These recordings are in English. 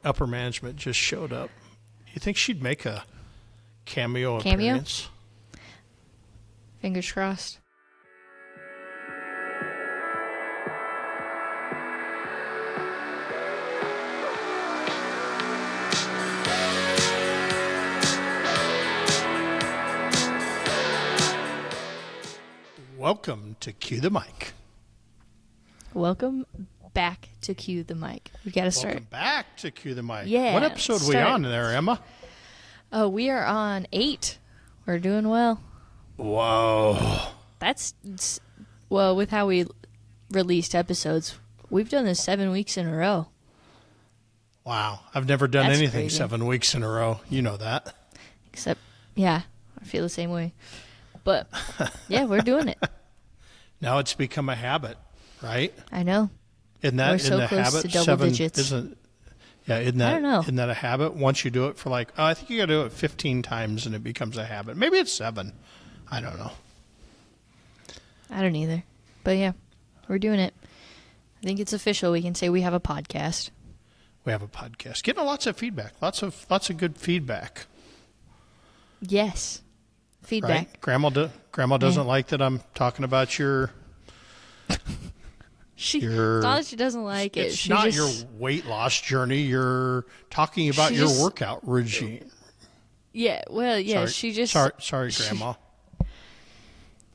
upper management just showed up. You think she'd make a cameo appearance? Fingers crossed. Welcome to Cue the Mic. Welcome back to Cue the Mic. We got to start. Welcome back to Cue the Mic. Yeah. What episode are we on there, Emma? Oh, we are on 8. We're doing well. Whoa. Well, with how we released episodes, we've done this 7 weeks in a row. Wow. I've never done That's anything crazy. 7 weeks in a row. You know that. Except, yeah, I feel the same way. But, yeah, we're doing it. Now it's become a habit, right? I know. Isn't that We're so in the close habit? to double digits. Isn't I don't know. Isn't that a habit? Once you do it for I think you got to do it 15 times and it becomes a habit. Maybe it's 7. I don't know. I don't either. But, yeah, we're doing it. I think it's official. We can say we have a podcast. We have a podcast. Getting lots of feedback. Lots of good feedback. Yes. Feedback. Right? Grandma doesn't like that I'm talking about your. It's not that she doesn't like it. It's not your weight loss journey. You're talking about your workout regime. Yeah. Well, yeah. Sorry, Grandma.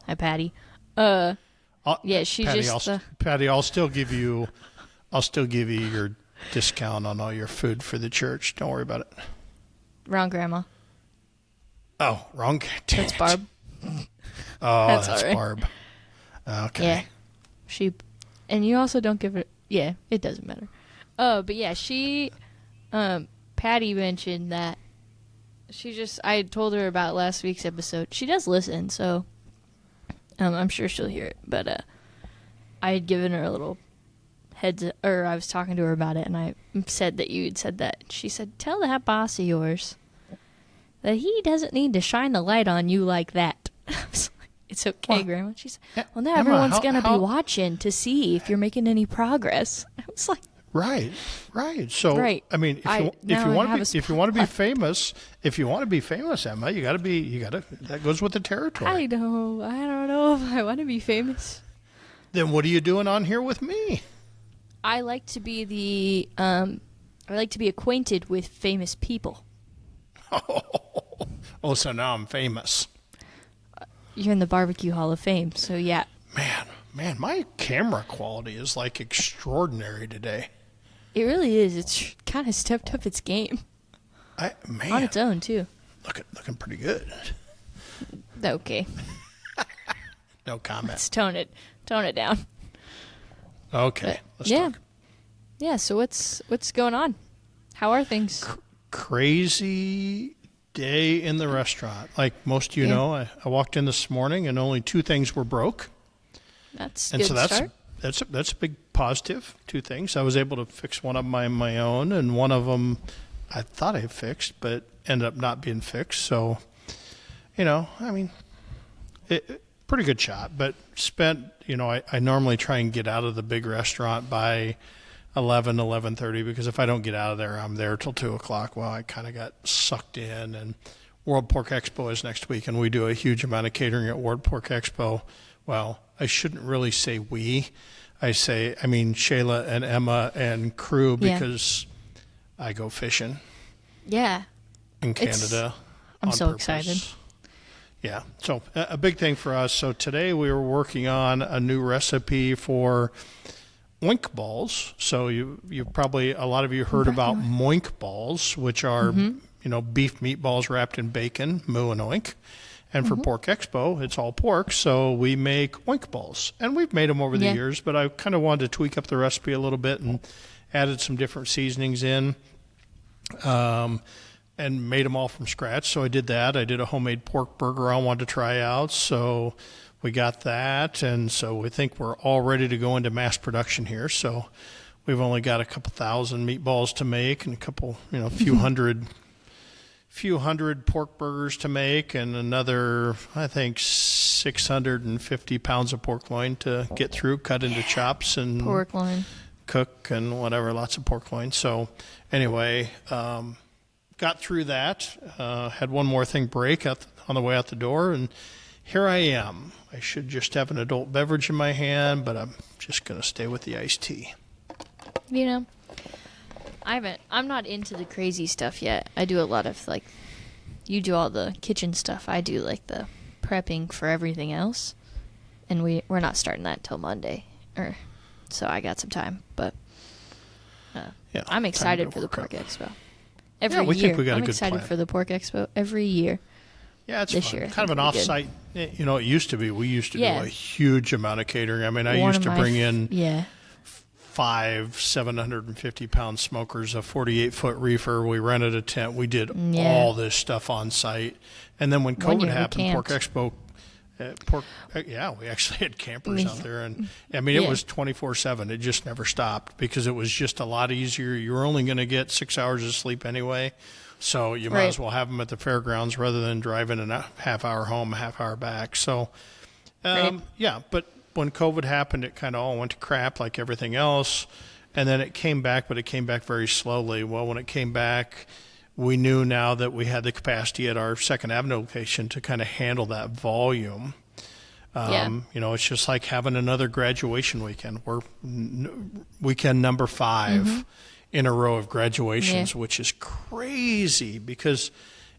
Hi, Patty. Yeah. Patty, I'll still give you your discount on all your food for the church. Don't worry about it. Wrong grandma. Oh, wrong. That's Barb. Oh, that's all right. Barb. Okay. Yeah. And you also don't give her. Yeah, it doesn't matter. But yeah, Patty mentioned that I told her about last week's episode. She does listen, so I'm sure she'll hear it. But I had given her a little I was talking to her about it, and I said that you had said that. She said, "Tell that boss of yours that he doesn't need to shine the light on you like that." I was like, "It's okay, Grandma." She said, "Well, now Emma, everyone's going to be watching to see if you're making any progress." I was like, Right. So, right. I mean, if you want to be famous, Emma, that goes with the territory. I don't know if I want to be famous. Then what are you doing on here with me? I like to be acquainted with famous people. Oh, so now I'm famous. You're in the Barbecue Hall of Fame, so yeah. Man, my camera quality is extraordinary today. It really is. It's kind of stepped up its game. On its own, too. Looking pretty good. Okay. No comment. Let's tone it down. Okay. Let's yeah. talk. Yeah, so what's going on? How are things? Crazy day in the restaurant. Like most of you know, I walked in this morning and only 2 things were broke. That's a good start. That's a big positive. 2 things. I was able to fix one of them on my own, and one of them I thought I fixed, but ended up not being fixed. So, pretty good shot. But spent, I normally try and get out of the big restaurant by 11:30, because if I don't get out of there, I'm there till 2:00. Well, I kind of got sucked in, and World Pork Expo is next week, and we do a huge amount of catering at World Pork Expo. Well, I shouldn't really say we. I mean Shayla and Emma and crew, because I go fishing. Yeah. In Canada. I'm so purpose. excited. Yeah. So a big thing for us. So today we were working on a new recipe for oink balls. So you probably, a lot of you heard about moink balls, which are, beef meatballs wrapped in bacon, moo and oink. And for Pork Expo, it's all pork, so we make oink balls. And we've made them over the years, but I kind of wanted to tweak up the recipe a little bit and added some different seasonings in, and made them all from scratch. So I did that. I did a homemade pork burger I wanted to try out, so we got that. And so we think we're all ready to go into mass production here. So we've only got a couple thousand meatballs to make and a couple, few hundred pork burgers to make, and another, I think, 650 pounds of pork loin to get through, cut into chops and pork loin. cook and whatever, lots of pork loin. So anyway, got through that. Had one more thing break on the way out the door, and here I am. I should just have an adult beverage in my hand, but I'm just going to stay with the iced tea. You know, I'm not into the crazy stuff yet. I do a lot of, like, you do all the kitchen stuff. I do, like, the prepping for everything else. And we're not starting that until Monday. So I got some time. But Yeah, I'm excited for the work Pork out. Expo. We think we got a I'm good excited plan. for the Pork Expo every year. Yeah, it's this fun. year, I Kind of think an it'll be off-site. It used to be. We used to Yeah. do a huge amount of catering. I mean, I One used of to my bring in Yeah. 5 750-pound smokers, a 48-foot reefer. We rented a tent. We did Yeah. all this stuff on site. And then when One COVID year we happened, Pork camped. Expo, we actually had campers Yeah. out there. And I mean, it Yeah. was 24/7. It just never stopped because it was just a lot easier. You were only going to get 6 hours of sleep anyway. So you might Right. as well have them at the fairgrounds rather than driving a half hour home, a half hour back. So, Right. yeah, but when COVID happened, it kind of all went to crap like everything else. And then it came back, but it came back very slowly. Well, when it came back, we knew now that we had the capacity at our Second Avenue location to kind of handle that volume. You know, it's just like having another graduation weekend. We're weekend number 5 in a row of graduations, which is crazy because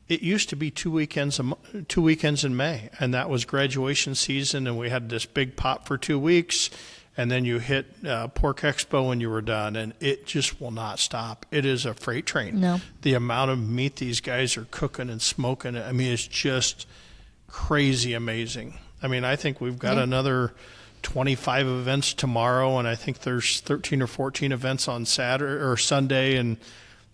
it used to be 2 weekends in May, and that was graduation season, and we had this big pop for 2 weeks, and then you hit Pork Expo and you were done, and it just will not stop. It is a freight train. No. The amount of meat these guys are cooking and smoking, I mean, it's just crazy amazing. I mean, I think we've got another 25 events tomorrow, and I think there's 13 or 14 events on Saturday or Sunday, and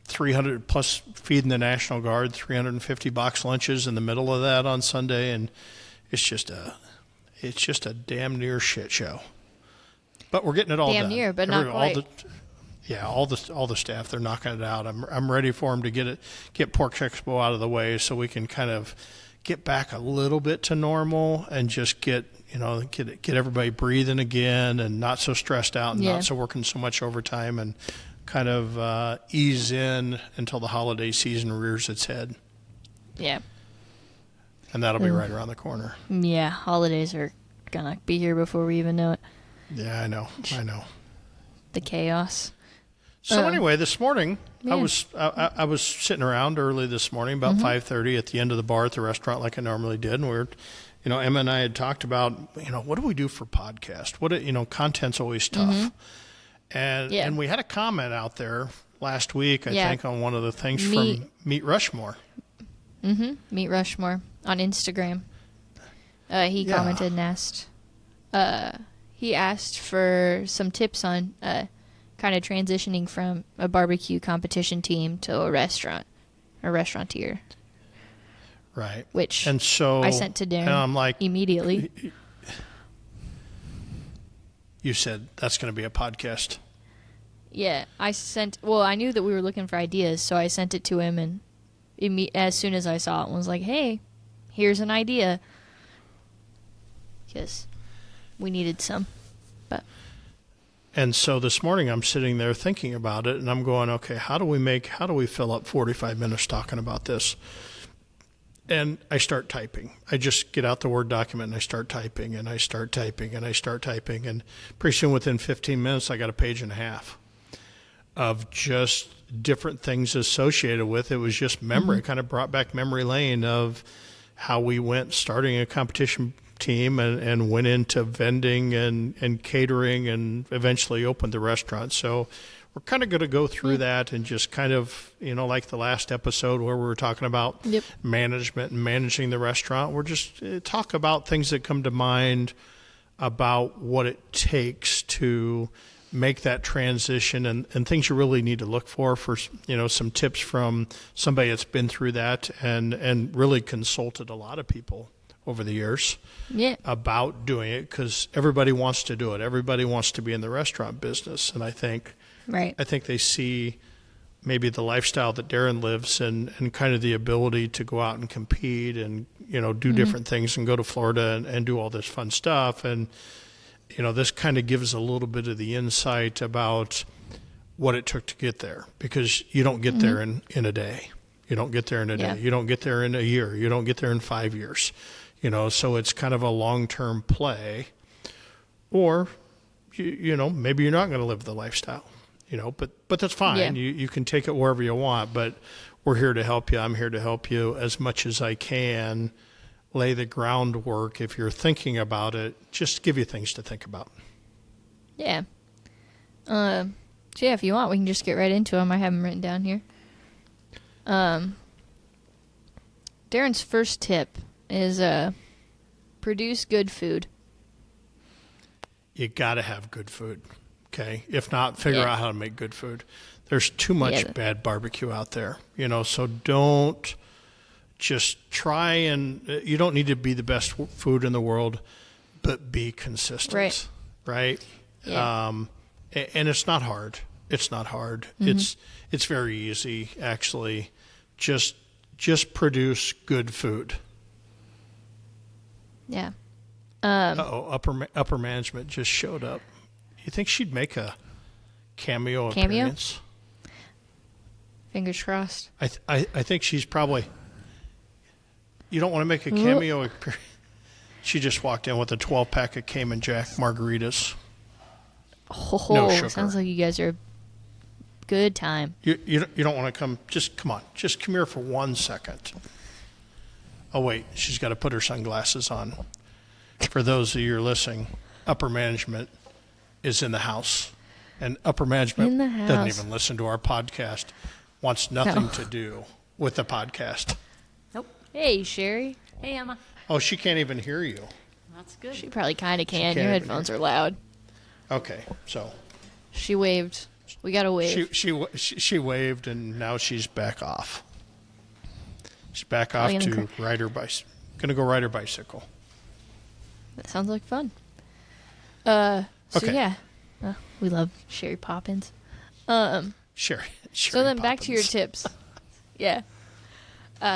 300 plus feeding the National Guard, 350 box lunches in the middle of that on Sunday, and it's just a damn near shit show. But we're getting it all Damn done. near, but not quite. All the staff, they're knocking it out. I'm ready for them to get Pork Expo out of the way so we can kind of get back a little bit to normal and just get everybody breathing again and not so stressed out and not so working so much overtime and kind of ease in until the holiday season rears its head. Yeah. And that'll be right around the corner. Yeah. Holidays are going to be here before we even know it. Yeah, I know. The chaos. So anyway, this morning Yeah. I was sitting around early this morning, about 5:30 at the end of the bar at the restaurant like I normally did, and we were, Emma and I had talked about, what do we do for podcast? Content's always tough, and we had a comment out there last week, I think, on one of the things from Meet Rushmore. Meet Rushmore on Instagram. He commented and asked. He asked for some tips on kind of transitioning from a barbecue competition team to a restaurateur. Right. Which and so I sent to Darren and I'm like, immediately. You said that's going to be a podcast. Yeah, I knew that we were looking for ideas, so I sent it to him, and as soon as I saw it, was like, hey, here's an idea. Because we needed some. And so this morning I'm sitting there thinking about it, and I'm going, okay, how do we fill up 45 minutes talking about this? And I start typing. I just get out the Word document and I start typing and I start typing and I start typing. And pretty soon within 15 minutes, I got a page and a half of just different things associated with it. It was just memory. It kind of brought back memory lane of how we went starting a competition team and went into vending and catering and eventually opened the restaurant. So we're kind of going to go through that and just kind of, like the last episode where we were talking about management and managing the restaurant. We're just talk about things that come to mind about what it takes to make that transition and things you really need to look for, some tips from somebody that's been through that and really consulted a lot of people over the years about doing it, because everybody wants to do it. Everybody wants to be in the restaurant business. And I think they see maybe the lifestyle that Darren lives and kind of the ability to go out and compete and, do different things and go to Florida and do all this fun stuff. And this kind of gives a little bit of the insight about what it took to get there, because you don't get there in a day. You don't get there in a day. You don't get there in a year. You don't get there in 5 years. So it's kind of a long-term play. Or, maybe you're not going to live the lifestyle, but that's fine. Yeah. You can take it wherever you want, but we're here to help you. I'm here to help you as much as I can. Lay the groundwork. If you're thinking about it, just give you things to think about. Yeah. So yeah, if you want, we can just get right into them. I have them written down here. Darren's first tip is produce good food. You got to have good food, okay? If not, figure out how to make good food. There's too much bad barbecue out there, so don't just try and, you don't need to be the best food in the world, but be consistent, right? Yeah. And it's not hard. It's not hard. It's very easy, actually. Just produce good food. Yeah. Upper management just showed up. You think she'd make a cameo appearance? Fingers crossed. I think she's probably. You don't want to make a cameo appearance. She just walked in with a 12-pack of Cayman Jack margaritas. Oh, no sugar. Sounds like you guys are a good time. You don't want to come. Just come on. Just come here for 1 second. Oh wait, she's got to put her sunglasses on. For those of you who are listening, upper management is in the house, and upper management doesn't even listen to our podcast. Wants nothing to do with the podcast. Nope. Hey, Sherry. Hey, Emma. Oh, she can't even hear you. That's good. She probably kind of can. can't Your even headphones are loud. Okay, so She waved. We got to wave. she waved, and now she's back off. She's back off to ride her bicycle. Gonna go ride her bicycle. That sounds like fun. So Okay. yeah, we love Sherry Poppins. Sherry So then back to your Poppins. tips. Yeah.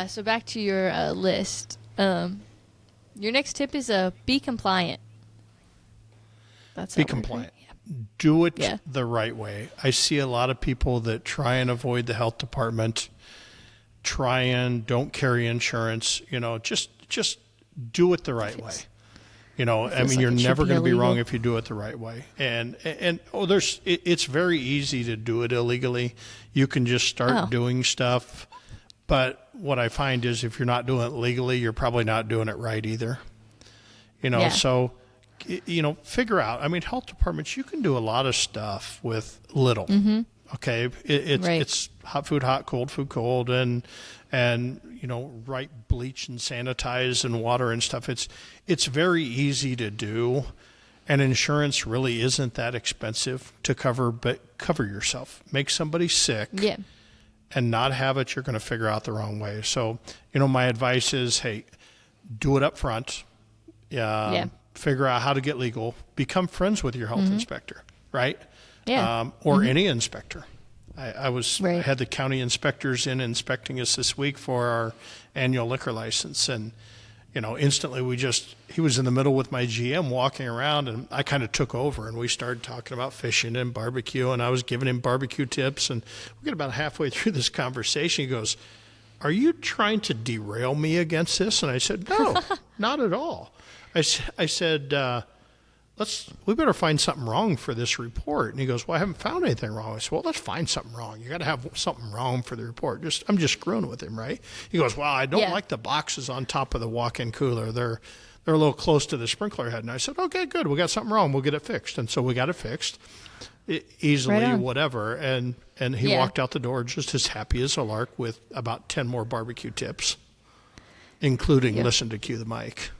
So back to your list. Your next tip is be compliant. That's Be how we're doing it. compliant. Do it Yeah. the right way. I see a lot of people that try and avoid the health department, try and don't carry insurance. Just do it the right way. I feels mean, like you're it should never be going to be wrong illegal. if you do it the right way. And it's very easy to do it illegally. You can just start doing stuff. But what I find is if you're not doing it legally, you're probably not doing it right either. So, figure out. I mean, health departments, you can do a lot of stuff with little. Mm-hmm. Okay, it's hot food hot, cold food cold, and right bleach and sanitize and water and stuff. It's very easy to do, and insurance really isn't that expensive to cover. But cover yourself. Make somebody sick. Yeah. And not have it, you're going to figure out the wrong way. So, my advice is, hey, do it up front. Figure out how to get legal. Become friends with your health inspector, right? Yeah. Or any inspector. I had the county inspectors in inspecting us this week for our annual liquor license, and instantly he was in the middle with my GM walking around, and I kind of took over, and we started talking about fishing and barbecue, and I was giving him barbecue tips, and we get about halfway through this conversation. He goes, "Are you trying to derail me against this?" And I said, "No, not at all." I said, we better find something wrong for this report. And he goes, "Well, I haven't found anything wrong." I said, "Well, let's find something wrong. You got to have something wrong for the report." I'm just screwing with him, right? He goes, "Well, I don't like the boxes on top of the walk-in cooler. They're a little close to the sprinkler head." And I said, "Okay, good. We got something wrong. We'll get it fixed." And so we got it fixed easily, Right on. whatever. And he walked out the door just as happy as a lark with about 10 more barbecue tips, including listen to Cue the Mic.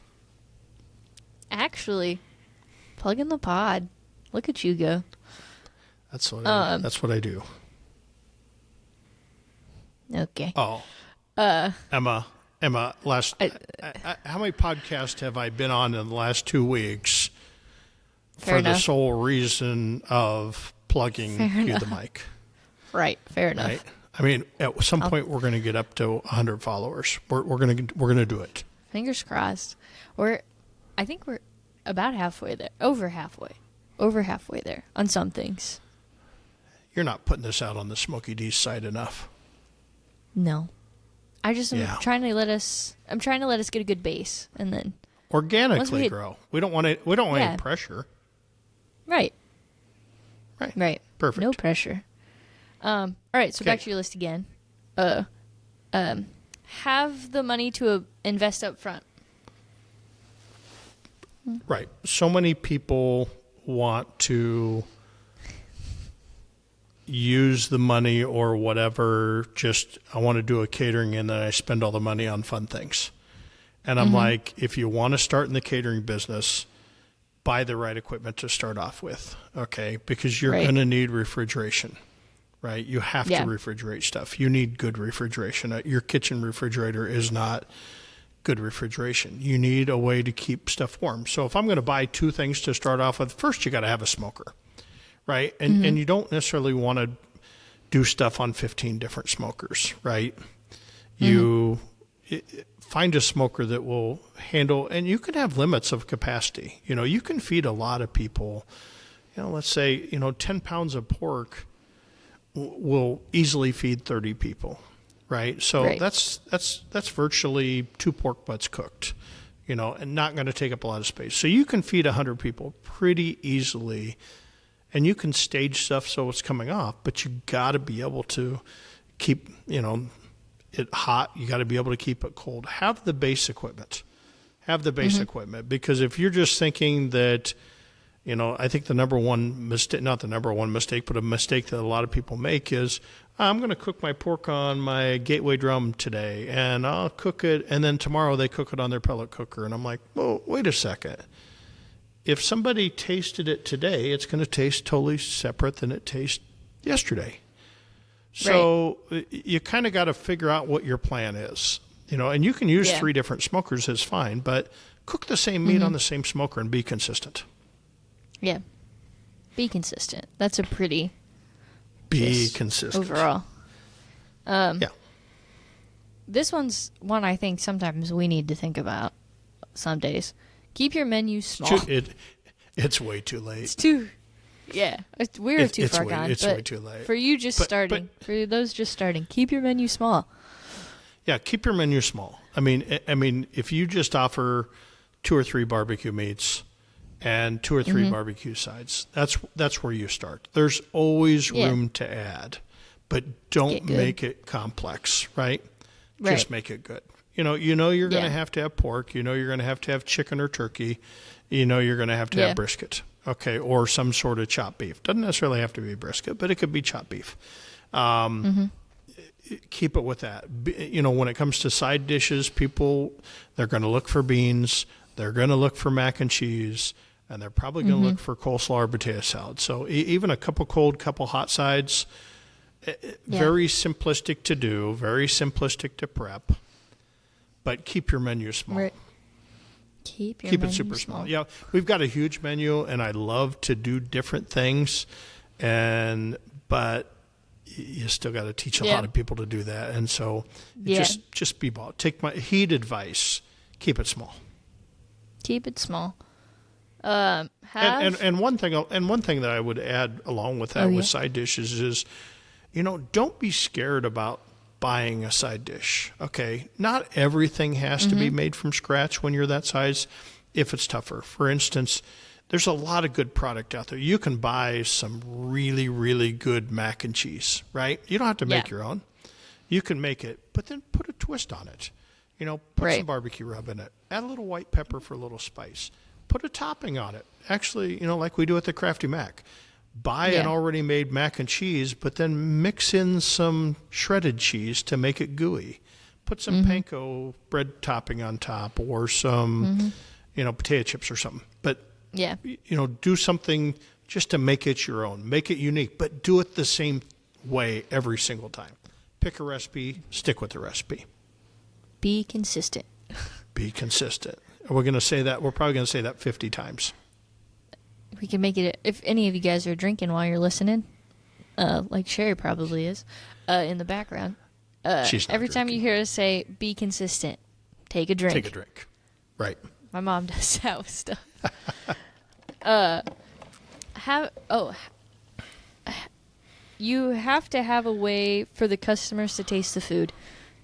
Actually, plug in the pod. Look at you go. That's what I do. Okay. Oh, Emma, how many podcasts have I been on in the last 2 weeks Fair the enough. sole reason of plugging Cue the Mic? Right. Fair enough. Right. I mean, at some point we're going to get up to 100 followers. We're going to do it. Fingers crossed. I think we're about halfway there. Over halfway there on some things. You're not putting this out on the Smoky D's site enough. No. I just am trying to let us get a good base, and then organically grow. We don't want any pressure. Right. Perfect. No pressure. All right, so back to your list again. Have the money to invest up front. Right. So many people want to use the money or whatever, just I want to do a catering and then I spend all the money on fun things. And I'm like, if you want to start in the catering business, buy the right equipment to start off with, okay? Because you're going to need refrigeration, right? You have to refrigerate stuff. You need good refrigeration. Your kitchen refrigerator is not good refrigeration. You need a way to keep stuff warm. So if I'm going to buy two things to start off with, first you got to have a smoker, right? And you don't necessarily want to do stuff on 15 different smokers, right? You find a smoker that will handle, and you can have limits of capacity. You know, you can feed a lot of people. You know, let's say, 10 pounds of pork will easily feed 30 people, right? So that's virtually 2 pork butts cooked, and not going to take up a lot of space. So you can feed 100 people pretty easily, and you can stage stuff so it's coming off, but you got to be able to keep, it hot. You got to be able to keep it cold. Have the base equipment. Because if you're just thinking that, I think the number one mistake, not the number one mistake, but a mistake that a lot of people make is, I'm going to cook my pork on my gateway drum today, and I'll cook it, and then tomorrow they cook it on their pellet cooker. And I'm like, well, wait a second. If somebody tasted it today, it's going to taste totally separate than it tasted yesterday. So you kind of got to figure out what your plan is, and you can use 3 different smokers is fine, but cook the same meat on the same smoker and be consistent. Yeah. Be consistent. That's a pretty consistent overall. This one's one I think sometimes we need to think about some days. Keep your menu small. It's way too late. It's too... Yeah, we're too far gone. It's way too late. For you starting, for those just starting, keep your menu small. Yeah, keep your menu small. I mean, if you just offer 2 or 3 barbecue meats and 2 or 3 barbecue sides, that's where you start. There's always room to add, but don't make it complex, right? Just make it good. You're going to have pork. You're going to have chicken or turkey. You're going to have brisket. Okay, or some sort of chopped beef. Doesn't necessarily have to be brisket, but it could be chopped beef. Keep it with that. When it comes to side dishes, they're going to look for beans, they're going to look for mac and cheese, and they're probably going to look for coleslaw or potato salad. So even a couple cold, couple hot sides, very simplistic to do, very simplistic to prep, but keep your menu small. Right. Keep it super small. Yeah, we've got a huge menu, and I love to do different things, but you still got to teach a lot of people to do that. And so just be bold. Take my heed advice. Keep it small. Keep it small. And one thing that I would add along with that with side dishes is, don't be scared about buying a side dish. Okay, not everything has to be made from scratch when you're that size if it's tougher. For instance, there's a lot of good product out there. You can buy some really, really good mac and cheese, right? You don't have to make your own. You can make it, but then put a twist on it. Put some barbecue rub in it. Add a little white pepper for a little spice. Put a topping on it. Actually, like we do at the Crafty Mac. Buy an already made mac and cheese, but then mix in some shredded cheese to make it gooey. Put some panko bread topping on top, or some, potato chips or something. But, do something just to make it your own. Make it unique, but do it the same way every single time. Pick a recipe, stick with the recipe. Be consistent. Be consistent. We're going to say that. We're probably going to say that 50 times. We can make it, if any of you guys are drinking while you're listening, like Sherry probably is, in the background. Every time you hear us say, be consistent, take a drink. Take a drink. Right. My mom does that with stuff. You have to have a way for the customers to taste the food.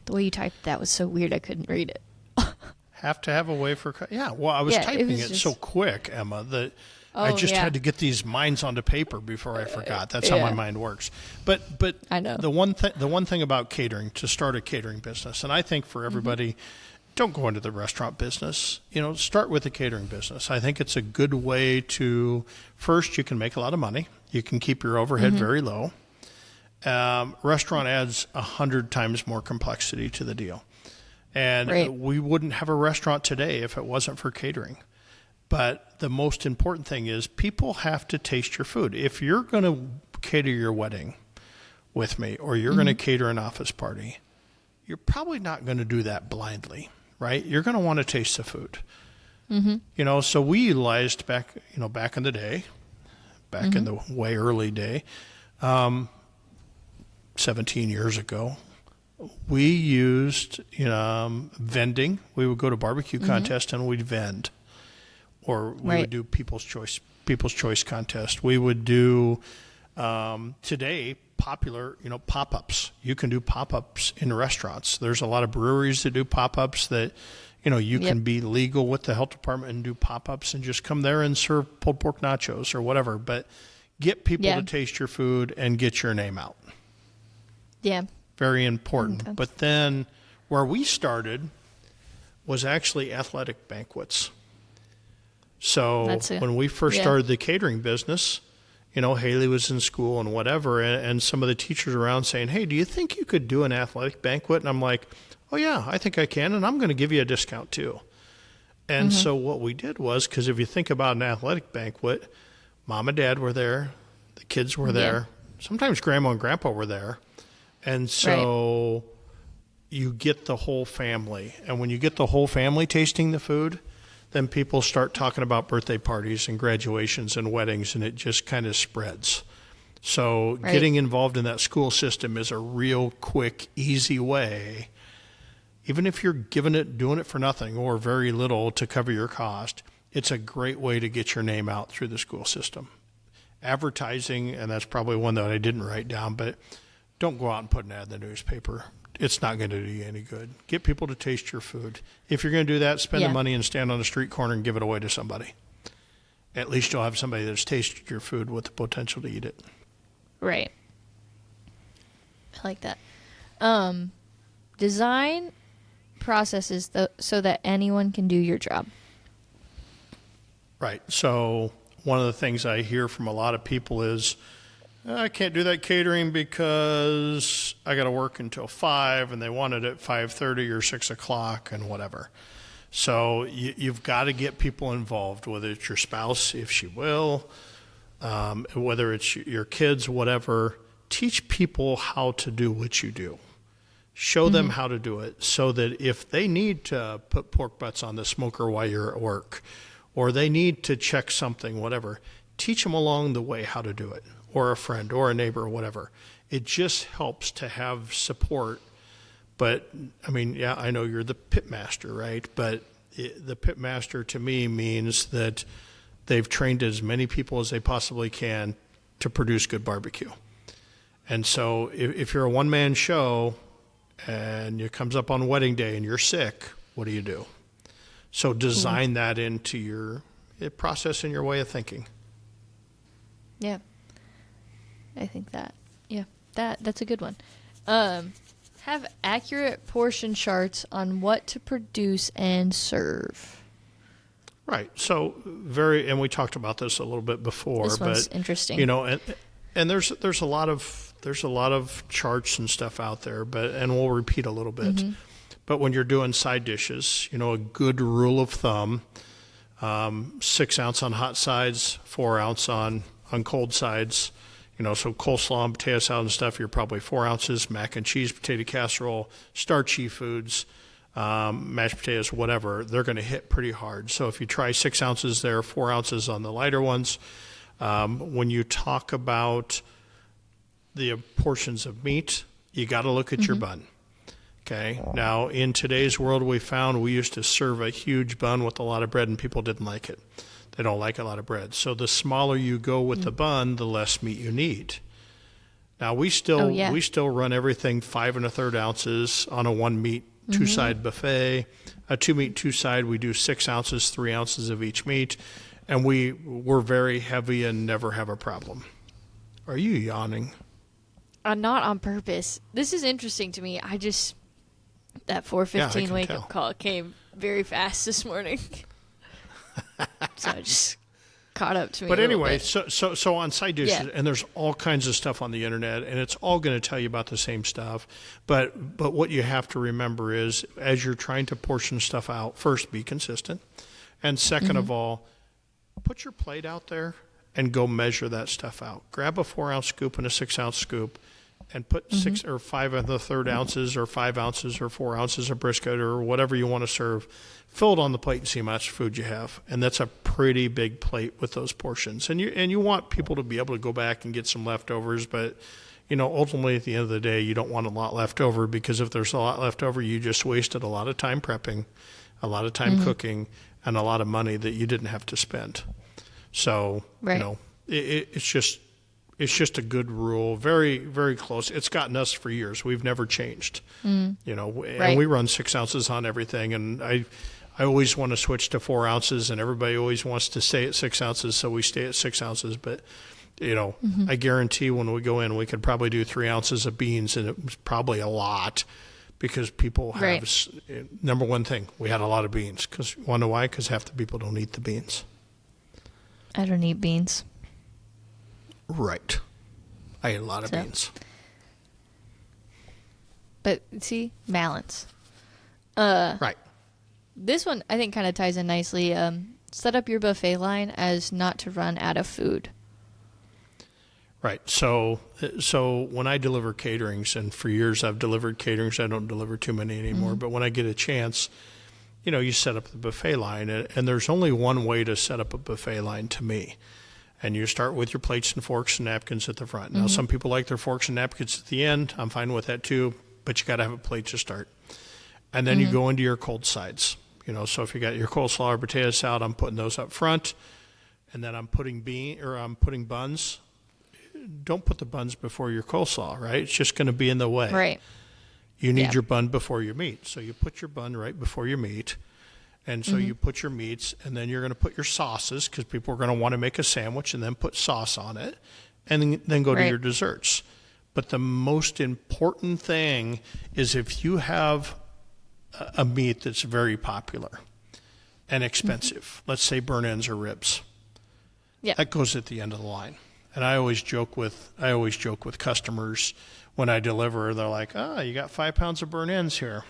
The way you typed that was so weird I couldn't read it. Have to have a way for, well, I was typing was it just- so quick, Emma, that I just had to get these minds onto paper before I forgot. That's how my mind works. But I know. the one thing about catering, to start a catering business, and I think for everybody, don't go into the restaurant business. Start with the catering business. I think it's a good way to, first, you can make a lot of money. You can keep your overhead very low. Restaurant adds 100 times more complexity to the deal. And we wouldn't have a restaurant today if it wasn't for catering. But the most important thing is people have to taste your food. If you're going to cater your wedding with me, or you're going to cater an office party, you're probably not going to do that blindly, right? You're going to want to taste the food. So we utilized back in the day, in the way early day, 17 years ago, we used vending. We would go to barbecue contest and we'd vend, or we would do people's choice contest. We would do today popular pop-ups. You can do pop-ups in restaurants. There's a lot of breweries that do pop-ups that you can be legal with the health department and do pop-ups and just come there and serve pulled pork nachos or whatever. But get people to taste your food and get your name out. Yeah. Very important. But then where we started was actually athletic banquets. So when we first started the catering business, Haley was in school and whatever, and some of the teachers around saying, hey, do you think you could do an athletic banquet? And I'm like, oh, yeah, I think I can, and I'm going to give you a discount too. And so what we did was, because if you think about an athletic banquet, mom and dad were there, the kids were there, sometimes grandma and grandpa were there. And so you get the whole family. And when you get the whole family tasting the food, then people start talking about birthday parties and graduations and weddings, and it just kind of spreads. So getting involved in that school system is a real quick, easy way. Even if you're doing it for nothing or very little to cover your cost, it's a great way to get your name out through the school system. Advertising, and that's probably one that I didn't write down, but don't go out and put an ad in the newspaper. It's not going to do you any good. Get people to taste your food. If you're going to do that, spend the money and stand on a street corner and give it away to somebody. At least you'll have somebody that's tasted your food with the potential to eat it. Right. I like that. Design processes so that anyone can do your job. Right. So one of the things I hear from a lot of people is, I can't do that catering because I got to work until 5 and they want it at 5:30 or 6 o'clock and whatever. So you've got to get people involved, whether it's your spouse, if she will, whether it's your kids, whatever. Teach people how to do what you do. Show them how to do it so that if they need to put pork butts on the smoker while you're at work, or they need to check something, whatever, teach them along the way how to do it. Or a friend or a neighbor or whatever. It just helps to have support. But, I mean, I know you're the pit master, right? But the pit master to me means that they've trained as many people as they possibly can to produce good barbecue. And so if you're a one-man show and it comes up on wedding day and you're sick, what do? So design that into your process and your way of thinking. Yeah. I think that's a good one. Have accurate portion charts on what to produce and serve. Right. So and we talked about this a little bit before, this one's but interesting. And there's a lot of charts and stuff out there, and we'll repeat a little bit. But when you're doing side dishes, a good rule of thumb, 6 ounce on hot sides, 4 ounce on cold sides. So coleslaw and potato salad and stuff, you're probably 4 ounces. Mac and cheese, potato casserole, starchy foods, mashed potatoes, whatever, they're going to hit pretty hard. So if you try 6 ounces there, 4 ounces on the lighter ones. When you talk about the portions of meat, you got to look at your bun. Okay. Now, in today's world, we used to serve a huge bun with a lot of bread, and people didn't like it. They don't like a lot of bread. So the smaller you go with the bun, the less meat you need. Now we still run everything 5 1/3 ounces on a 1 meat 2 side buffet. A 2 meat 2 side, we do 6 ounces, 3 ounces of each meat, and we're very heavy and never have a problem. Are you yawning? Not on purpose. This is interesting to me. That 4:15 wake up call came very fast this morning. So it just caught up to me. But anyway, so on side dishes, and there's all kinds of stuff on the internet, and it's all going to tell you about the same stuff. But what you have to remember is, as you're trying to portion stuff out, first, be consistent. And second of all, put your plate out there and go measure that stuff out. Grab a 4-ounce scoop and a 6-ounce scoop and put 6 or 5 1/3 ounces or 5 ounces or 4 ounces of brisket or whatever you want to serve. Fill it on the plate and see how much food you have. And that's a pretty big plate with those portions. And you want people to be able to go back and get some leftovers, but ultimately at the end of the day, you don't want a lot left over, because if there's a lot left over, you just wasted a lot of time prepping, a lot of time cooking, and a lot of money that you didn't have to spend. So, it's just a good rule, very, very close. It's gotten us for years. We've never changed, and we run 6 ounces on everything. And I always want to switch to 4 ounces, and everybody always wants to stay at 6 ounces. So we stay at 6 ounces. But, I guarantee when we go in, we could probably do 3 ounces of beans, and it was probably a lot, because people have, number one thing, we had a lot of beans. Because you want to know why? Because half the people don't eat the beans. I don't eat beans. Right. I ate a lot of beans. But see, balance. Right. This one I think kind of ties in nicely. Set up your buffet line as not to run out of food. Right. So when I deliver caterings, and for years I've delivered caterings, I don't deliver too many anymore, but when I get a chance, you set up the buffet line, and there's only one way to set up a buffet line to me. And you start with your plates and forks and napkins at the front. Now, some people like their forks and napkins at the end. I'm fine with that too, but you got to have a plate to start. And then you go into your cold sides. So if you got your coleslaw or potato salad, I'm putting those up front. And then I'm putting buns. Don't put the buns before your coleslaw, right? It's just going to be in the way. Right. You need your bun before your meat. So you put your bun right before your meat. And so you put your meats, and then you're going to put your sauces, because people are going to want to make a sandwich and then put sauce on it, and then go to your desserts. But the most important thing is, if you have a meat that's very popular and expensive, let's say burnt ends or ribs, that goes at the end of the line. And I always joke with customers when I deliver. They're like, you got 5 pounds of burnt ends here.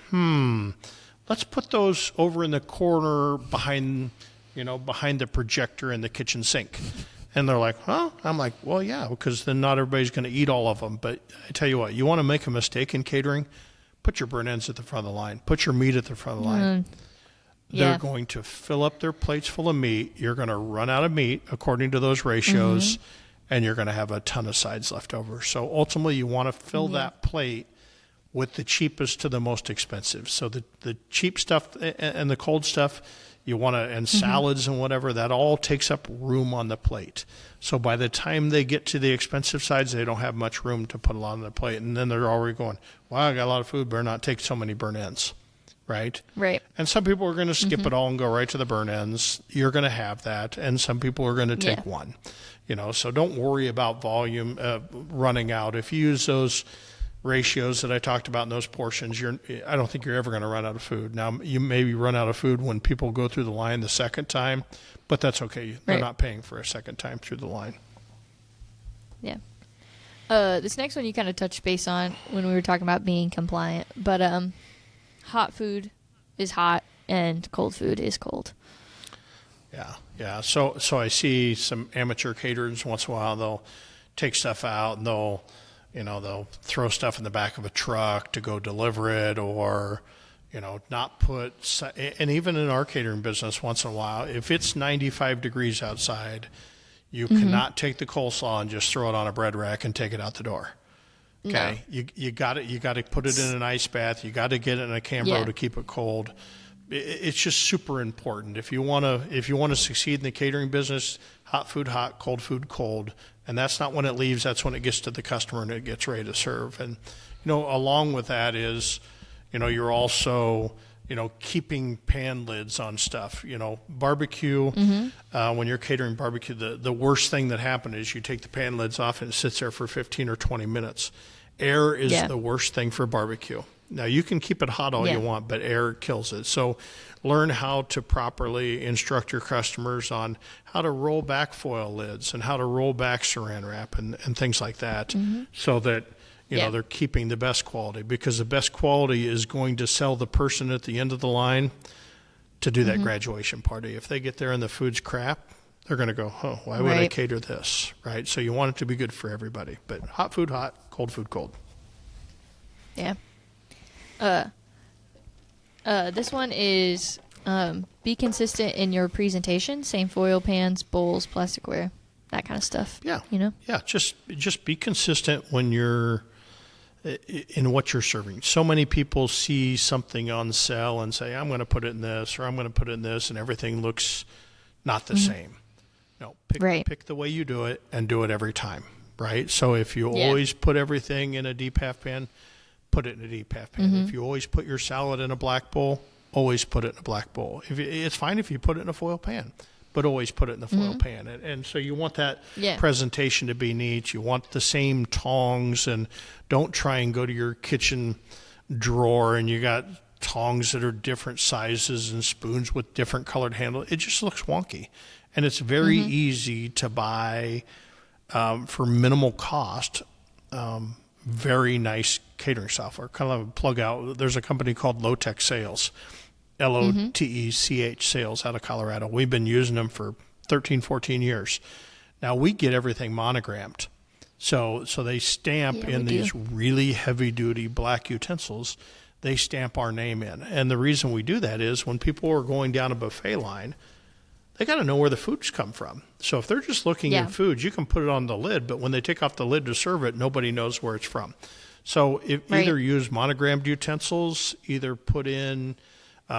Let's put those over in the corner behind the projector in the kitchen sink. And they're like, huh? I'm like, well, yeah, because then not everybody's going to eat all of them. But I tell you what, you want to make a mistake in catering, put your burnt ends at the front of the line. Put your meat at the front of the line. They're going to fill up their plates full of meat. You're going to run out of meat according to those ratios, and you're going to have a ton of sides left over. So ultimately, you want to fill that plate with the cheapest to the most expensive. So the cheap stuff and the cold stuff, you want to, and salads and whatever, that all takes up room on the plate. So by the time they get to the expensive sides, they don't have much room to put a lot on their plate. And then they're already going, wow, I got a lot of food, better not take so many burnt ends. Right? Right. And some people are going to skip it all and go right to the burnt ends. You're going to have that. And some people are going to take one. So don't worry about volume running out. If you use those ratios that I talked about in those portions, I don't think you're ever going to run out of food. Now, you maybe run out of food when people go through the line the second time, but that's okay. They're not paying for a second time through the line. Yeah. This next one you kind of touched base on when we were talking about being compliant, but hot food is hot and cold food is cold. Yeah. So I see some amateur caterers once in a while, they'll take stuff out and they'll throw stuff in the back of a truck to go deliver it, or, not put, and even in our catering business once in a while, if it's 95 degrees outside, you cannot take the coleslaw and just throw it on a bread rack and take it out the door. Okay. No. You got to put it in an ice bath. You got to get it in a Cambro to keep it cold. it's just super important. If you want to succeed in the catering business, hot food hot, cold food cold, and that's not when it leaves. That's when it gets to the customer and it gets ready to serve. And along with that is, you're also keeping pan lids on stuff. Barbecue. When you're catering barbecue, the worst thing that happens is you take the pan lids off and it sits there for 15 or 20 minutes. Air is the worst thing for barbecue. Now, you can keep it hot all you want, but air kills it. So learn how to properly instruct your customers on how to roll back foil lids and how to roll back saran wrap and things like that, so that they're keeping the best quality, because the best quality is going to sell the person at the end of the line to do that graduation party. If they get there and the food's crap, they're going to go, oh, why would I cater this, right? So you want it to be good for everybody. But hot food hot, cold food cold. Yeah. This one is be consistent in your presentation. Same foil pans, bowls, plasticware, that kind of stuff. Yeah. Yeah, just be consistent when you're in what you're serving. So many people see something on sale and say, I'm going to put it in this, or I'm going to put it in this, and everything looks not the same. No, pick the way you do it and do it every time, right? So if you always put everything in a deep half pan, put it in a deep half pan. If you always put your salad in a black bowl, always put it in a black bowl. It's fine if you put it in a foil pan, but always put it in the foil pan. And so you want that presentation to be neat. You want the same tongs, and don't try and go to your kitchen drawer and you got tongs that are different sizes and spoons with different colored handles. It just looks wonky. And it's very easy to buy for minimal cost, very nice catering software. Kind of a plug out. There's a company called Lotech Sales, Lotech Sales, out of Colorado. We've been using them for 13, 14 years. Now we get everything monogrammed. So they stamp in these really heavy duty black utensils. They stamp our name in. And the reason we do that is when people are going down a buffet line, they got to know where the food's come from. So if they're just looking at food, you can put it on the lid, but when they take off the lid to serve it, nobody knows where it's from. So either use monogrammed utensils, either put in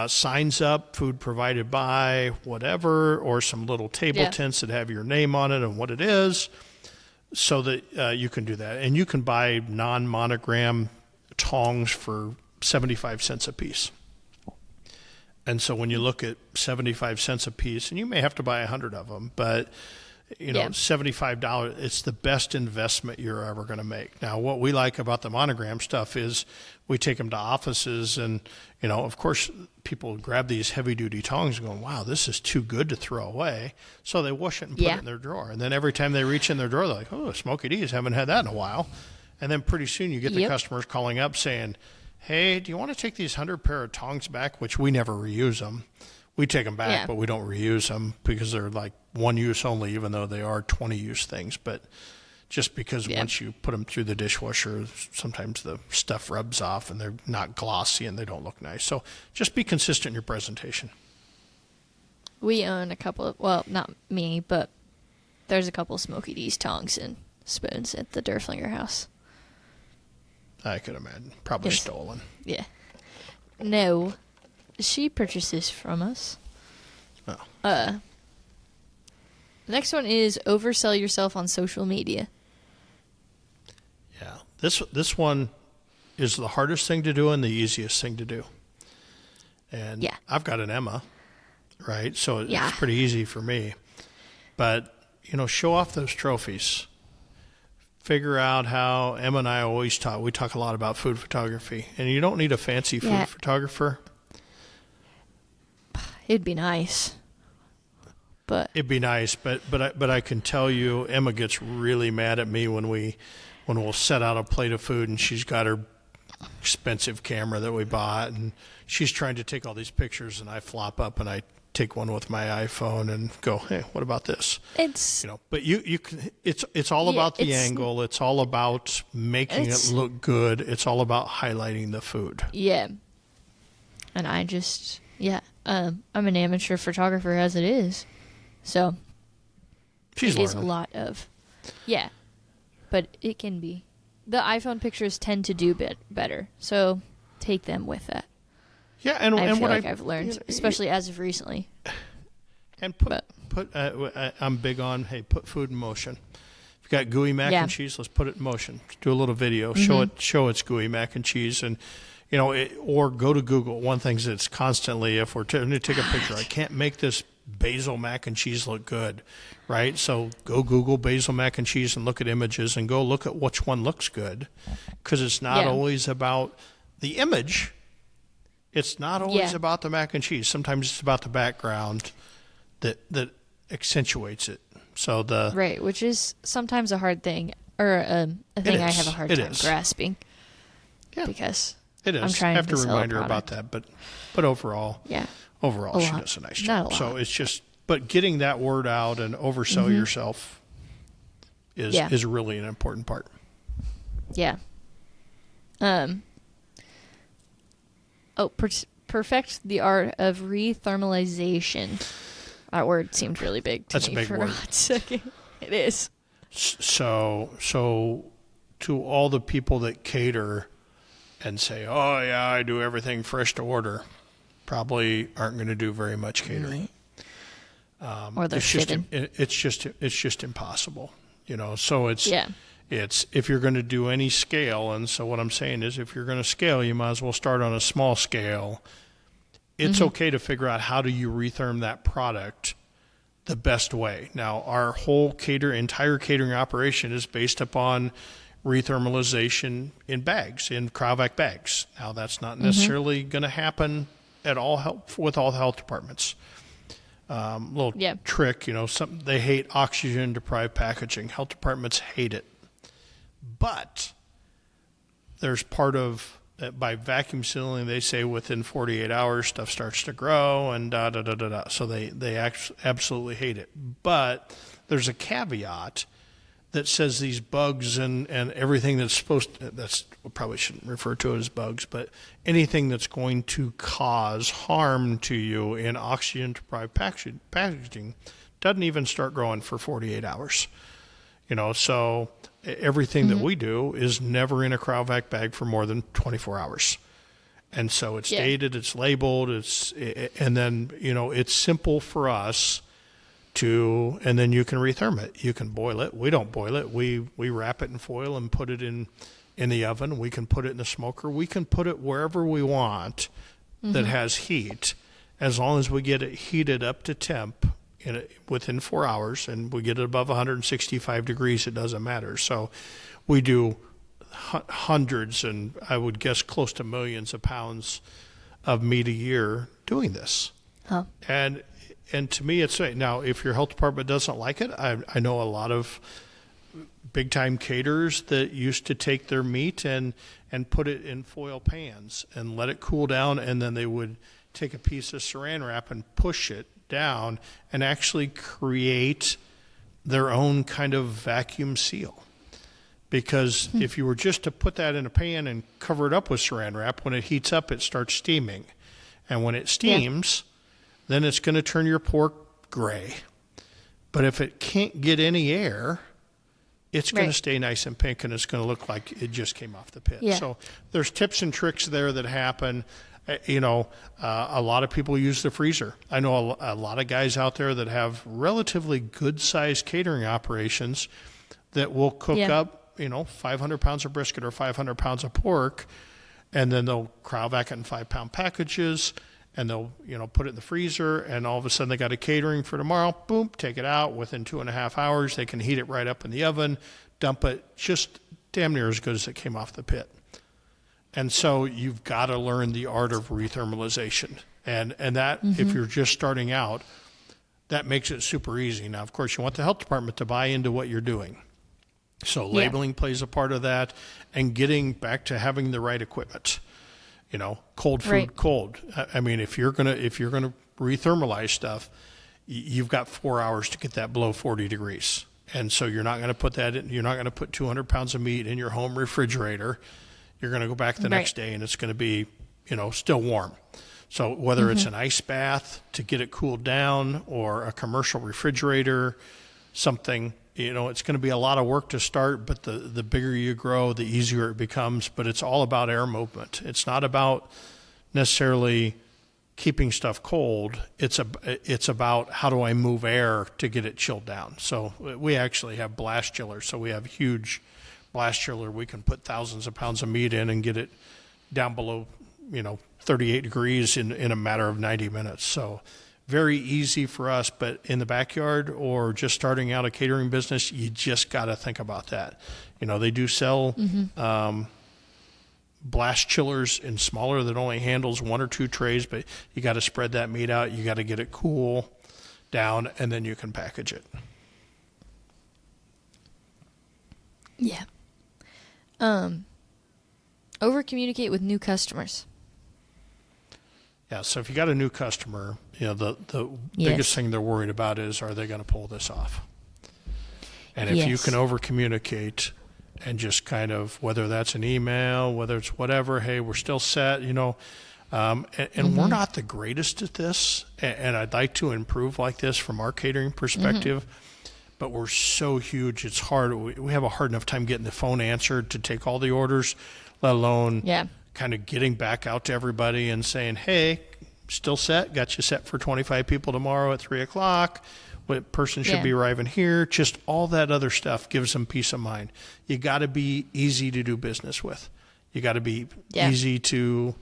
signs up, food provided by, whatever, or some little table tents that have your name on it and what it is, so that you can do that. And you can buy non-monogram tongs for 75 cents a piece. And so when you look at 75 cents a piece, and you may have to buy 100 of them, but $75, it's the best investment you're ever going to make. Now, what we like about the monogram stuff is we take them to offices, and, of course, people grab these heavy-duty tongs and go, wow, this is too good to throw away. So they wash it and put it in their drawer. And then every time they reach in their drawer, they're like, oh, Smokey D's, haven't had that in a while. And then pretty soon you get the customers calling up saying, hey, do you want to take these 100 pair of tongs back? Which we never reuse them. We take them back, but we don't reuse them because they're like one use only, even though they are 20 use things. But just because once you put them through the dishwasher, sometimes the stuff rubs off and they're not glossy and they don't look nice. So just be consistent in your presentation. We own a couple of, well, not me, but there's a couple of Smokey D's tongs and spoons at the Derflinger house. I could imagine. Probably stolen. Yeah. No. She purchases from us. Oh. The next one is oversell yourself on social media. Yeah. This one is the hardest thing to do and the easiest thing to do. And I've got an Emma, right? So it's pretty easy for me. But, show off those trophies. Figure out how Emma and I always talk. We talk a lot about food photography, and you don't need a fancy food photographer. It'd be nice, but I can tell you, Emma gets really mad at me when we'll set out a plate of food, and she's got her expensive camera that we bought, and she's trying to take all these pictures, and I flop up and I take one with my iPhone and go, hey, what about this? It's but you can. It's all about the angle. It's all about making it look good. It's all about highlighting the food. Yeah, and I just I'm an amateur photographer as it is, so she's learning. A lot of but it can be. The iPhone pictures tend to do better, so take them with that. Yeah, and I feel what like I've learned, especially as of recently. and But I'm big on, hey, put food in motion. If you got gooey mac Yeah. and cheese, let's put it in motion. Do a little video, Mm-hmm. show it's gooey mac and cheese, and or go to Google. One thing that's constantly, if we're going to take a picture, I can't make this basil mac and cheese look good, right? So go Google basil mac and cheese and look at images and go look at which one looks good, because it's not Yeah. always about the image. It's not always Yeah. about the mac and cheese. Sometimes it's about the background that accentuates it. So right, which is sometimes a hard thing, or a thing I have a hard time grasping. Yeah. Because it is. I'm trying I have to to sell a remind her about product. that, but overall, Yeah. she lot. does a nice Not job. a So lot. it's just, but getting that word out and oversell yourself is really an important part. Yeah. Perfect the art of rethermalization. That word seemed really big to That's me a big for word. a hot second. It is. So to all the people that cater and say, "Oh yeah, I do everything fresh to order," probably aren't going to do very much catering. Or they're fitting. It's just impossible, So it's Yeah. it's if you're going to do any scale, and so what I'm saying is, if you're going to scale, you might as well start on a small scale. It's okay to figure out how do you retherm that product the best way. Now, our whole entire catering operation is based upon rethermalization in bags, in Cryovac bags. Now, that's not necessarily going to happen at all with all the health departments. Little trick, they hate oxygen-deprived packaging. Health departments hate it. But there's part of, by vacuum sealing, they say within 48 hours stuff starts to grow and da-da-da-da-da. So they absolutely hate it. But there's a caveat that says these bugs and everything that's we probably shouldn't refer to it as bugs, but anything that's going to cause harm to you in oxygen-deprived packaging doesn't even start growing for 48 hours. So everything that we do is never in a Cryovac bag for more than 24 hours. And so it's dated, it's labeled, and then, it's simple for us and then you can retherm it. You can boil it. We don't boil it. We wrap it in foil and put it in the oven. We can put it in the smoker. We can put it wherever we want that has heat, as long as we get it heated up to temp within 4 hours, and we get it above 165 degrees, it doesn't matter. So we do hundreds, and I would guess close to millions of pounds of meat a year doing this. Huh. And to me, it's now, if your health department doesn't like it, I know a lot of big time caterers that used to take their meat and put it in foil pans and let it cool down, and then they would take a piece of saran wrap and push it down and actually create their own kind of vacuum seal. Because if you were just to put that in a pan and cover it up with saran wrap, when it heats up, it starts steaming. And when it steams, then it's going to turn your pork gray. But if it can't get any air, it's going to stay nice and pink, and it's going to look like it just came off the pit. Yeah. So there's tips and tricks there that happen. A lot of people use the freezer. I know a lot of guys out there that have relatively good-sized catering operations that will cook up, 500 pounds of brisket or 500 pounds of pork, and then they'll Cryovac it in 5-pound packages, and they'll, put it in the freezer, and all of a sudden they got a catering for tomorrow. Boom, take it out. Within 2.5 hours, they can heat it right up in the oven, dump it, just damn near as good as it came off the pit. And so you've got to learn the art of rethermalization. And that, if you're just starting out, that makes it super easy. Now, of course, you want the health department to buy into what you're doing. So labeling plays a part of that, and getting back to having the right equipment. Cold food, cold. I mean, if you're gonna rethermalize stuff, you've got 4 hours to get that below 40 degrees. And so you're not going to put that in, you're not going to put 200 pounds of meat in your home refrigerator. You're going to go back the next day, and it's going to be, still warm. So whether it's an ice bath to get it cooled down, or a commercial refrigerator, something, it's going to be a lot of work to start, but the bigger you grow, the easier it becomes. But it's all about air movement. It's not about necessarily keeping stuff cold. It's about how do I move air to get it chilled down. So we actually have blast chillers. So we have a huge blast chiller. We can put thousands of pounds of meat in and get it down below, 38 degrees in a matter of 90 minutes. So very easy for us, but in the backyard or just starting out a catering business, you just got to think about that. They do sell blast chillers in smaller that only handles 1 or 2 trays, but you got to spread that meat out. You got to get it cool down, and then you can package it. Yeah. Over communicate with new customers. Yeah, so if you got a new customer, the Yes. biggest thing they're worried about is, are they going to pull this off? And if you Yes. can over communicate and just kind of, whether that's an email, whether it's whatever, hey, we're still set, and we're not the greatest at this, and I'd like to improve like this from our catering perspective, but we're so huge, it's hard. We have a hard enough time getting the phone answered to take all the orders, let alone kind of getting back out to everybody and saying, hey, still set, got you set for 25 people tomorrow at 3 o'clock. What person should be arriving here? Just all that other stuff gives them peace of mind. You got to be easy to do business with. You got to be easy to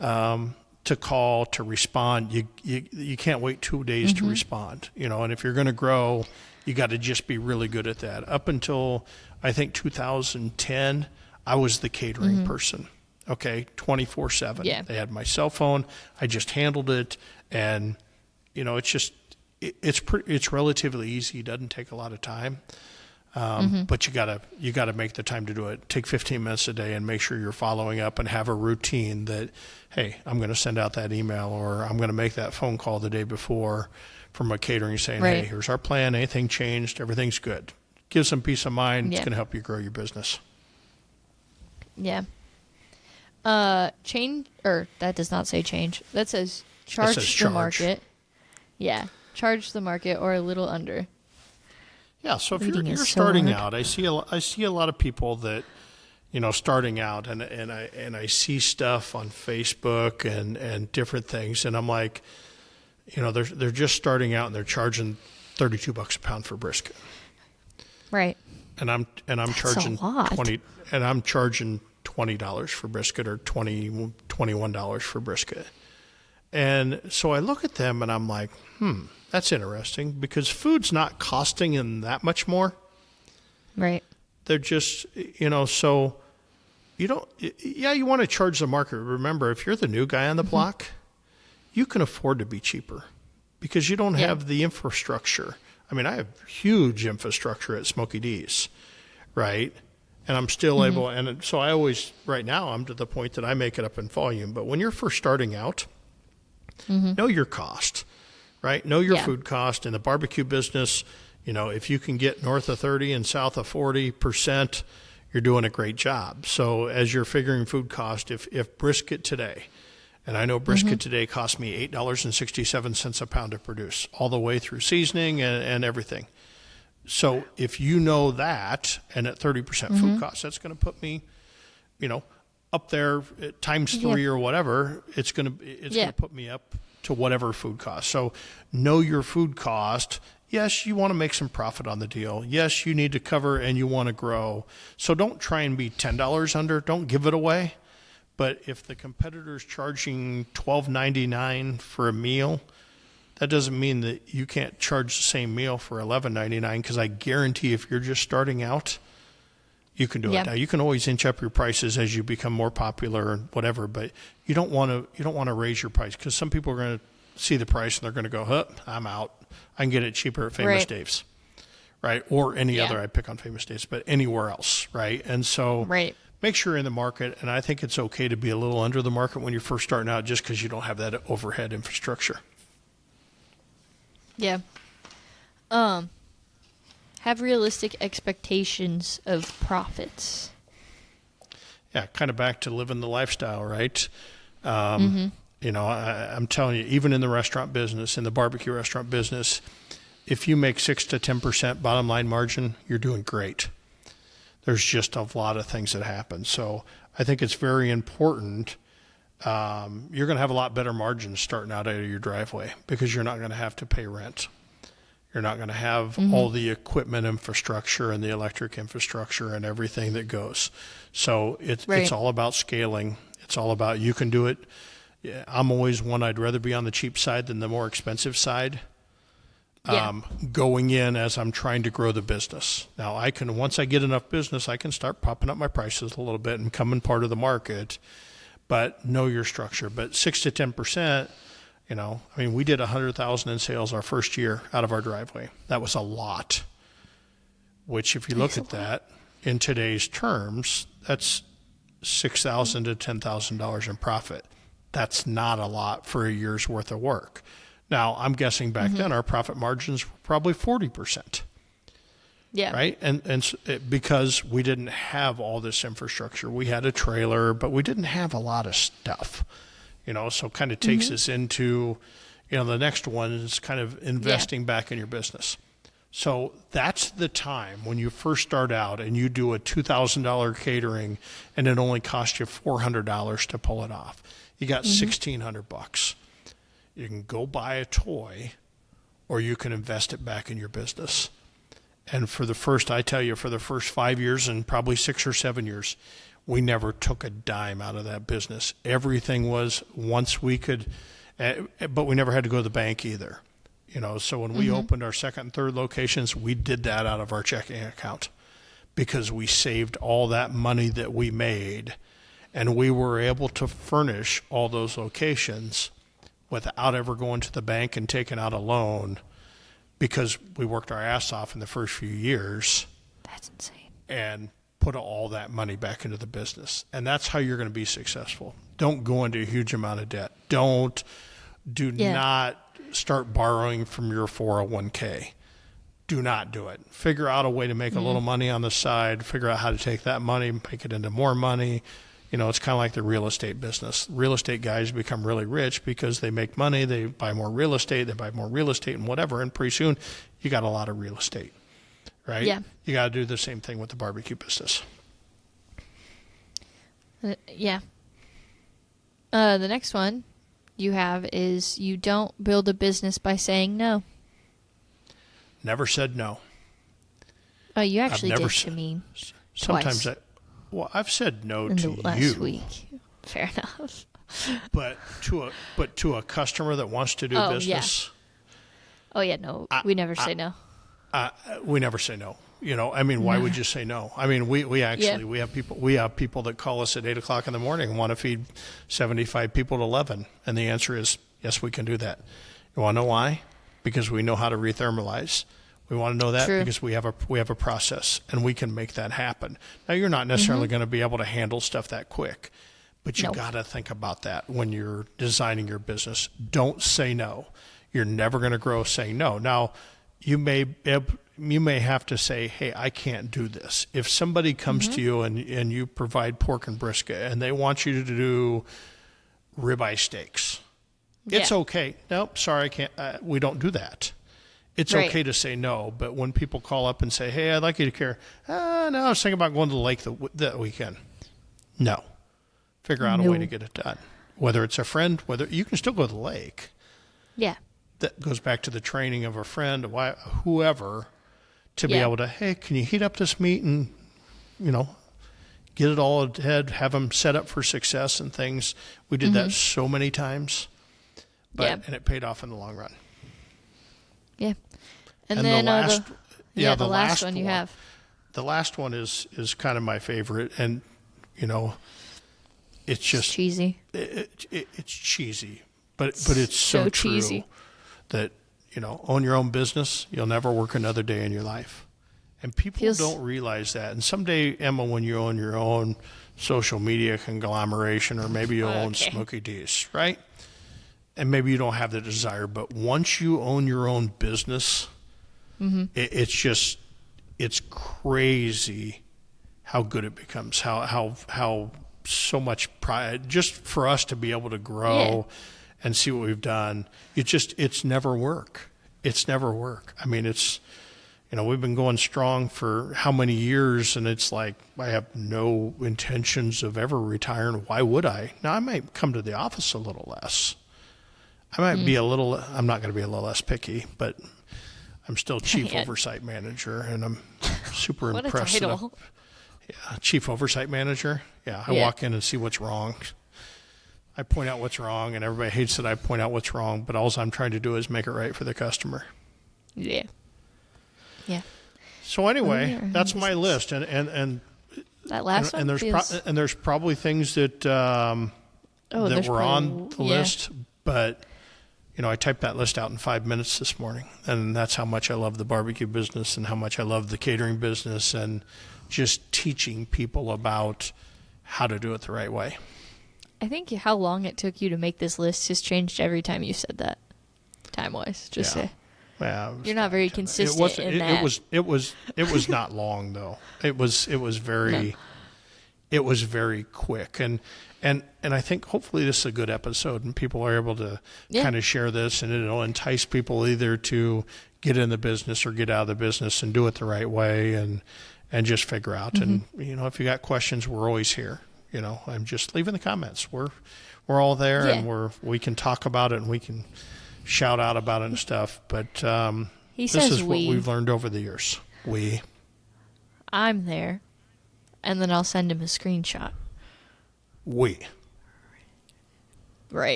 call, to respond. You can't wait 2 days to respond. And if you're going to grow, you got to just be really good at that. Up until I think 2010, I was the catering person. Okay, 24/7. Yeah. They had my cell phone. I just handled it, and it's relatively easy. It doesn't take a lot of time, but you gotta make the time to do it. Take 15 minutes a day and make sure you're following up and have a routine that, hey, I'm going to send out that email or I'm going to make that phone call the day before from a catering saying, hey, here's our plan. Anything changed? Everything's good. Give some peace of mind. It's going to help you grow your business. Yeah. Change, or that does not say change. That says charge the market. Yeah. Charge the market or a little under. Yeah, so if you're starting out, I see a lot of people that, starting out, and I see stuff on Facebook and different things, and I'm like, they're just starting out and they're charging $32 a pound for brisket. Right. And I'm charging $20 for brisket or $21 for brisket. And so I look at them and I'm like, that's interesting because food's not costing them that much more. Right. They're just, so you don't, you want to charge the market. Remember, if you're the new guy on the block, you can afford to be cheaper because you don't have the infrastructure. I mean, I have huge infrastructure at Smokey D's, right? And I'm still able, and so I always, right now, I'm to the point that I make it up in volume. But when you're first starting out, know your cost, right? Know your food cost. In the barbecue business, if you can get north of 30 and south of 40%, you're doing a great job. So as you're figuring food cost, if brisket today, and I know brisket today cost me $8.67 a pound to produce, all the way through seasoning and everything. So if you know that, and at 30% food cost, that's going to put me, up there at times 3 or whatever. It's going to put me up to whatever food cost. So know your food cost. Yes, you want to make some profit on the deal. Yes, you need to cover and you want to grow. So don't try and be $10 under. Don't give it away. But if the competitor's charging $12.99 for a meal, that doesn't mean that you can't charge the same meal for $11.99 because I guarantee if you're just starting out, you can do it. Now you can always inch up your prices as you become more popular and whatever, but you don't want to raise your price because some people are going to see the price and they're going to go, I'm out. I can get it cheaper at Famous Dave's, right? Or any other. I pick on Famous Dave's, but anywhere else, right? And so make sure you're in the market, and I think it's okay to be a little under the market when you're first starting out, just because you don't have that overhead infrastructure. Yeah. Have realistic expectations of profits. Yeah, kind of back to living the lifestyle, right? I'm telling you, even in the restaurant business, in the barbecue restaurant business, if you make 6 to 10% bottom line margin, you're doing great. There's just a lot of things that happen. So I think it's very important you're going to have a lot better margins starting out of your driveway because you're not going to have to pay rent. You're not going to have all the equipment infrastructure and the electric infrastructure and everything that goes. So it's all about scaling. It's all about, you can do it. Yeah, I'm always one, I'd rather be on the cheap side than the more expensive side. Going in as I'm trying to grow the business. Now once I get enough business, I can start popping up my prices a little bit and becoming part of the market, but know your structure. But 6 to 10%, we did 100,000 in sales our first year out of our driveway. That was a lot, which if you look at that in today's terms, that's $6,000 to $10,000 in profit. That's not a lot for a year's worth of work. Now, I'm guessing back then our profit margins were probably 40%. Yeah. Right? And because we didn't have all this infrastructure. We had a trailer, but we didn't have a lot of stuff. So it kind of takes us into, the next one is kind of investing back in your business. So that's the time when you first start out and you do a $2,000 catering and it only costs you $400 to pull it off. You got $1,600. You can go buy a toy or you can invest it back in your business. And for the first 5 years and probably 6 or 7 years, we never took a dime out of that business. Everything was once we could, but we never had to go to the bank either. So when we opened our second and third locations, we did that out of our checking account because we saved all that money that we made and we were able to furnish all those locations without ever going to the bank and taking out a loan because we worked our ass off in the first few years. That's insane. And put all that money back into the business. And that's how you're going to be successful. Don't go into a huge amount of debt. Do not start borrowing from your 401k. Do not do it. Figure out a way to make a little money on the side. Figure out how to take that money, make it into more money. It's kind of like the real estate business. Real estate guys become really rich because they make money. They buy more real estate. They buy more real estate and whatever. And pretty soon you got a lot of real estate, right? Yeah. You got to do the same thing with the barbecue business. The next one you have is you don't build a business by saying no. Never said no. Oh, you actually did to me Sometimes twice. I've said no in to the last you. week. Fair enough. But to a customer that wants to do business. Oh yeah, no. We never say no. We never say no. Why would you say no? We have people that call us at 8:00 in the morning and want to feed 75 people at 11. And the answer is, yes, we can do that. You want to know why? Because we know how to rethermalize. We want to know that because we have a process and we can make that happen. Now, you're not necessarily going to be able to handle stuff that quick, but you got to think about that when you're designing your business. Don't say no. You're never going to grow saying no. Now, you may have to say, hey, I can't do this. If somebody comes to you and you provide pork and brisket and they want you to do ribeye steaks, it's okay. Nope, sorry, I can't. We don't do that. It's okay to say no, but when people call up and say, hey, I'd like you to care. No, I was thinking about going to the lake that weekend. No. Figure out a way to get it done. Whether it's a friend, whether you can still go to the lake. Yeah. That goes back to the training of a friend, whoever, to be able to, hey, can you heat up this meat and, get it all ahead, have them set up for success and things. We did that so many times, and it paid off in the long run. Yeah. And then the last one you have. The last one is kind of my favorite, and, it's just cheesy. It's cheesy, but it's so true. Cheesy. That, own your own business, you'll never work another day in your life. And people don't realize that. And someday, Emma, when you own your own social media conglomeration, or maybe you'll own Smoky D's, right? And maybe you don't have the desire, but once you own your own business, it's crazy how good it becomes, how so much pride, just for us to be able to grow and see what we've done. It's never work. It's never work. It's, we've been going strong for how many years, and it's like I have no intentions of ever retiring. Why would I? Now, I might come to the office a little less. I might be I'm not going to be a little less picky, but I'm still chief oversight manager, and I'm super What impressed. a title. Chief oversight manager. Yeah, I walk in and see what's wrong. I point out what's wrong, and everybody hates that I point out what's wrong, but all I'm trying to do is make it right for the customer. Yeah. Yeah. So anyway, that's my list, and that last one and there's probably things that were on the list, but I typed that list out in 5 minutes this morning, and that's how much I love the barbecue business and how much I love the catering business and just teaching people about how to do it the right way. I think how long it took you to make this list has changed every time you said that, time-wise. Just say. Yeah, you're not very consistent in that. It was not long though. It was very quick, and I think hopefully this is a good episode and people are able to kind of share this, and it'll entice people either to get in the business or get out of the business and do it the right way and just figure out. And if you got questions, we're always here. I'm just leaving the comments. We're all there, and we can talk about it and we can shout out about it and stuff, but this is what we've learned over the years. I'm there, and then I'll send him a screenshot. Right.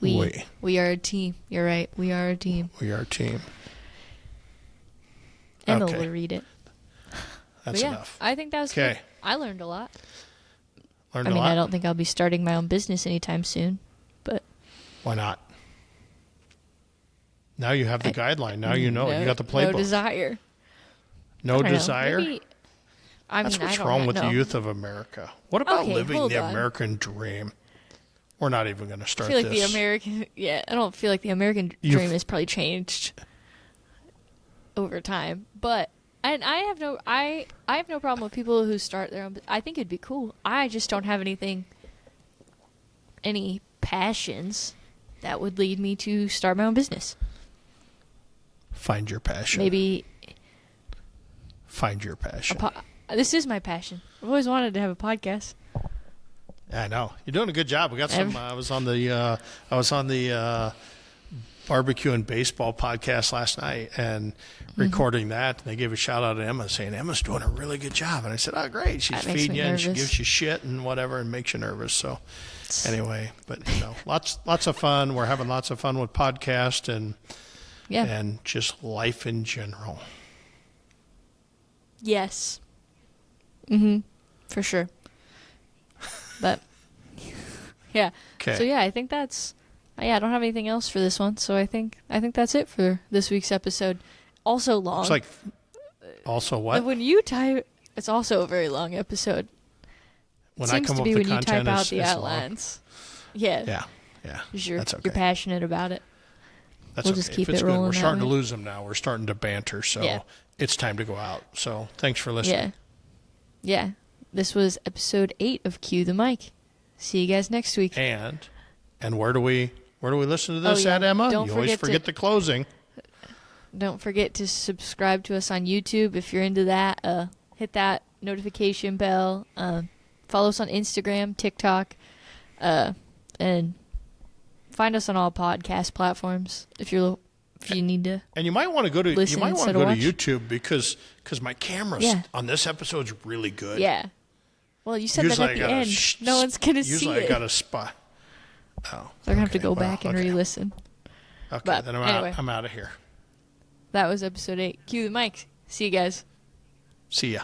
We are a team. You're right. We are a team. We are a team. Emma will read it. That's enough. I think that was good. I learned a lot. I mean, I don't think I'll be starting my own business anytime soon, but why not? Now you have the guideline. Now you know. You got the playbook. No desire. No desire? Maybe, That's what's wrong with the youth of America. What about living the American dream? We're not even going to start this. I feel like the American... Yeah, I don't feel like the American dream has probably changed over time. But... And I have no problem with people who start their own... I think it'd be cool. I just don't have any passions that would lead me to start my own business. Find your passion. Maybe find your passion. This is my passion. I've always wanted to have a podcast. I know you're doing a good job. We got some. I was on the barbecue and baseball podcast last night and recording that. And they gave a shout out to Emma saying Emma's doing a really good job. And I said, "Oh, great! She's feeding you and she gives you shit and whatever and makes you nervous." So anyway, but lots of fun. We're having lots of fun with podcast and just life in general. Yes. For sure. But yeah. Okay. So I think that's I don't have anything else for this one. So I think that's it for this week's episode. Also long. It's like also what? When you type, it's also a very long episode. When I come up with the content, you type out the outlines. Long. Yeah. That's okay. You're passionate about it. We'll just keep it rolling. We're starting to lose them now. We're starting to banter, so it's time to go out. So thanks for listening. Yeah. This was episode 8 of Cue the Mic. See you guys next week. And where do we listen to this at, Emma? You always forget the closing. Don't forget to subscribe to us on YouTube if you're into that. Hit that notification bell. Follow us on Instagram, TikTok, and find us on all podcast platforms if you need to. And you might want to go to YouTube because my camera on this episode is really good. Yeah. Well, you said that at the end. No one's gonna see it. Usually I got a spot. Oh, they're gonna have to go back and re-listen. Okay, but then I'm out of here. That was episode 8. Cue the mic. See you guys. See ya.